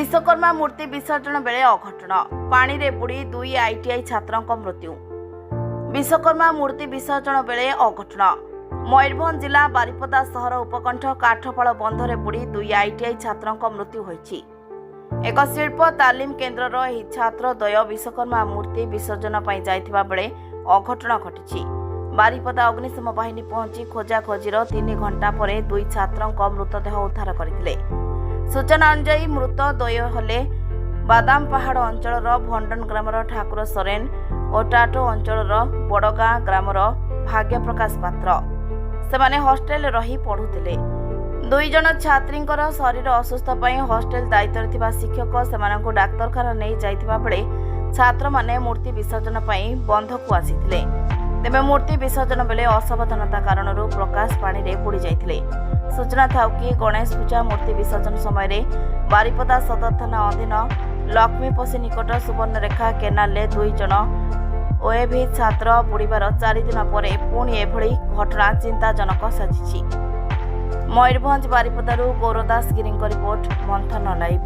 विश्वकर्मा मूर्ति विसर्जन बेले अघटन पानी रे बुड़ी 2 आईटीआई छात्रों मृत्यु। विश्वकर्मा मूर्ति विसर्जन बेले अघटन मयूरभंज जिला बारिपदा सहर उपकंठ काठफाल बंधरे बुड़ी 2 आईटीआई छात्रों मृत्यु होईछि। एक शिल्प तालीम केन्द्रर एही छात्र द्वय विश्वकर्मा मूर्ति विसर्जन पई जाइथिबा बेले अघटन घटिछि। बारिपदा अग्निशम बाहिनी पहुंची खोजाखोजीर 3 घंटा पर 2 छात्रों मृतदेह उद्धार करथिले। सूचना अनुसार मृत द्वय हेले बादाम पहाड़ अंचल भंडन ग्रामर ठाकुर सोरेन और टाटो अंचल बड़गाँ ग्रामर भाग्य प्रकाश पात्र। सेमाने हॉस्टेल रही पढ़ुथिले। 2 जन छात्रींकर शरीर असुस्थ पई हॉस्टेल दायित्व थिबा शिक्षक सेमानंकु डाक्तरखाना नै जाइथिबा बेले छात्र माने मूर्ति विसर्जन पई बंधकु आसीथिले। तेबे मूर्ति विसर्जन बेले असावधानता कारणरू प्रकाश पानी रे बुड़ी जाइथिले। सूचना थाउ कि गणेश पूजा मूर्ति विसर्जन समय बारिपदा सदर थाना अधीन लक्ष्मीपसी निकट सुवर्णरेखा केनाल 2 जन ओएभी छात्र बुड़ीबार 4 दिन पर पुणी एभली घटना चिंताजनक साजिछि। मयूरभंज बारिपदारू गौरदास गिरी रिपोर्ट मंथन लाइव।